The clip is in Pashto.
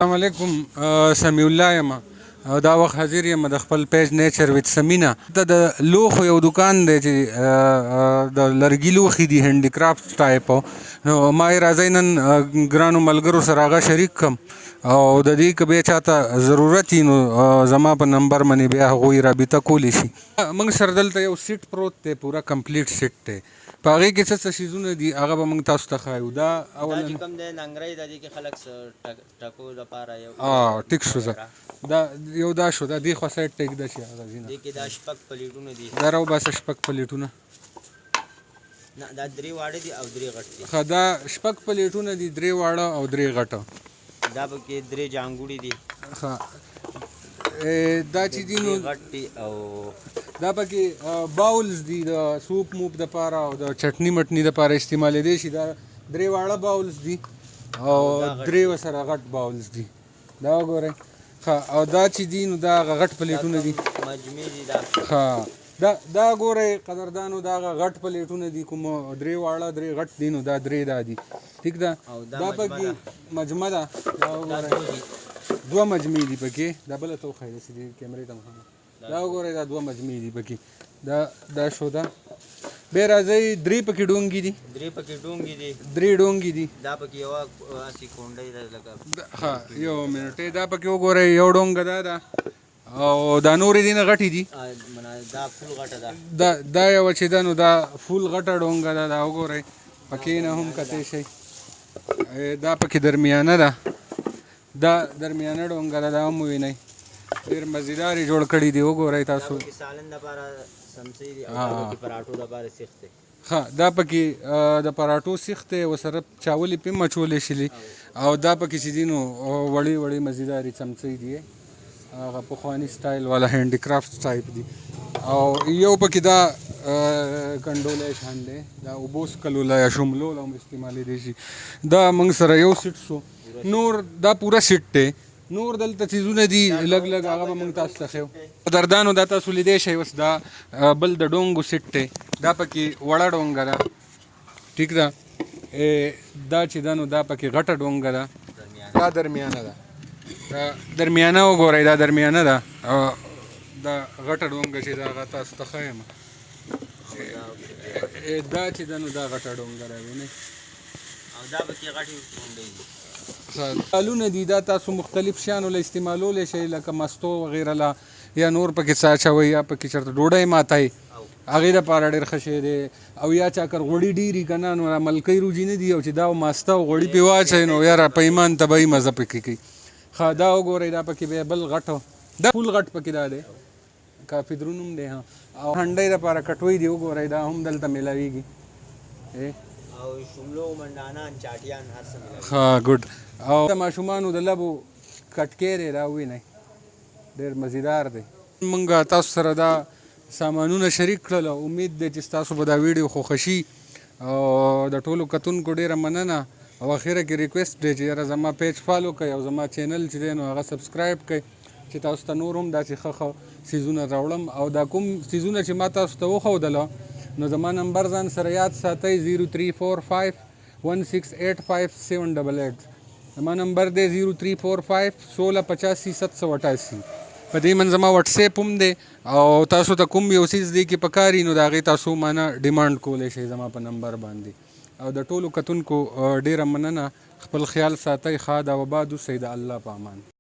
السلام علیکم. سمیع الله یم او دا وخت حاضر یم د خپل پیج نیچر ویت سمینا. ته د لوښو یو دکان دی چې د لرګي لوښي دي، هینډي کرافټ ټایپ. نو ما یې راځئ نن ګرانو ملګرو سره هغه شریک کړم او د دې که بیا چاته ضرورت وي نو زما په نمبر باندې بیا هغوی رابطه کولی شي. موږ سره دلته یو سیټ پروت دی، پوره کمپلیټ سیټ دی. په هغې کې څه څه څیزونه دي هغه به موږ تاسو ته ښایو. دا اولا چې کوم دی ننګرهار د دې کې خلک ټکو لپاره یو ټیک شو. زه دا یو دا شو، دا دې خوا سایډ ته ایږده چې هغه ځي نه. دې کې دا شپږ پلیټونه دي. دا راوباسه شپږ پلیټونه. نه دا درې واړه دي او درې غټ دي. ښه، دا شپږ پلیټونه دي، درې واړه او درې غټه. دا پکې درې جانګوړي دي. ښه، دا چې دي نو غټ دي او دا پکې باولز دي د سوپ موپ دپاره او د چټني مټني دپاره استعمالېدی شي. دا درې واړه باولز دي او درې ورسره غټ باولز دي. دا وګورئ. ښه، او دا چې دي نو دا هغه غټ پلیټونه دي. مجمع دي دا. ښه، دا ګورئ قدردانو، دا هغه غټ پلیټونه دي، کوم درې واړه درې غټ دي نو دا درې دا دي. ټیک ده. دا پکې مجمع ده. دا وګورئ دوه مجمع دي پکې. دا بله ته وښایي داسې دې کیمرې ته مخامخ. دا وګورئ دا دوه مجمع دي پکې. دا شو ده. بیا راځئ درې پکې ډونګې دي. درې پکې ډونګې دي. درې ډونګې دي. دا پکې یوه هسې کونډۍ ده لکه. ښه، یو منټ. دا پکې وګورئ یو ډونګه دا ده او دا نورې دي نه غټې دي. دا فول غټه ده. دا یوه چې ده نو دا فول غټه ډونګه ده. دا وګورئ پکې نه هم کتی شئ. دا پکې درمیانه ده. دا درمیانه ډونګه ده. دا هم ووینئ ډېر مزیدار یې جوړ کړي دي. وګورئ تاسو. دا پکې سالن دپاره سمڅۍ دي او دا پکې پراټو دپاره سیخ دی. ښه، دا پکې د پراټو سیخ دی، ورسره چاولې پې هم اچولی شلي. او دا پکې چې دي نو وړې وړې مزیدارې چمڅۍ دي، هغه پخواني سټایل والا هینډي کرافټ ټایپ دي. او یو پکې دا کنډولی شان دی، دا اوبو څښلو له یا شملو له هم استعمالېدی شي. دا موږ سره یو سیټ شو. نور دا پوره سیټ دی. نور دلته څیزونه دي لږ لږ، هغه به موږ تاسو ته ښیو. قدردانو دا تاسو لیدی شئ. اوس دا بل د ډونګو سیټ دی. دا پکې وړه ډونګه ده. ټیک ده. دا چې ده نو دا پکې غټه ډونګه ده. دا درمیانه ده. دا درمیانه وګورئ، دا درمیانه ده. دا غټه ډونګه چې ده هغه تاسو ته ښیم. دا چې ده نو دا غټه ډونګه ده. وینئ، او دا پکې غټې کونډۍ دي. دالونه دي. دا تاسو مختلف شیانو له استعمالولی شئ، لکه مستو وغیره له، یا نور پکې څه اچوئ، یا پکې چېرته ډوډۍ ماتئ، هغې دپاره ډېر ښه شی دی. او یا چاکر غوړي ډېري که نه نو ملکۍ روجي نه دي، او چې دا ماسته او غوړي پې واچوئ نو یاره په ایمان طبعي مزه پکې کوي. ښه، دا وګورئ. دا پکې بیا بل غټ، دا فول غټ پکې دا دی، کافي دروند هم دی. او هنډۍ دپاره کټوۍ دي. وګورئ دا هم دلته میلاویږي. او شملو منډانان چاټیان هر څه میلاوي. ښه، ګډ. او د ماشومانو د لبو کټکی دی. دا ووینئ ډېر مزیدار دی. موږ تاسو سره دا سامانونه شریک کړل. امید دی چې ستاسو به دا ویډیو خوښه شي. او د ټولو کتونکو ډېره مننه. او اخره کې ریکویسټ دی چې یاره زما پیج فالو کړئ او زما چینل چې دی نو هغه سبسکرایب کړئ، چې تاسو ته نور هم داسې ښه ښه څیزونه راوړم. او دا کوم څیزونه چې ما تاسو ته وښودله نو زما نمبر ځان سره یاد ساتئ 0345 1685 زما نمبر دی 0345 1685 788. په دې من زما وټساپ هم دی. او تاسو ته کوم یو څیز دی کې پکار وي نو د هغې تاسو مانه ډیمانډ کولی شئ زما په نمبر باندې. او د ټولو کتونکو ډېره مننه. خپل خیال ساتئ. ښاد او آباد اوسئ. د الله په امان.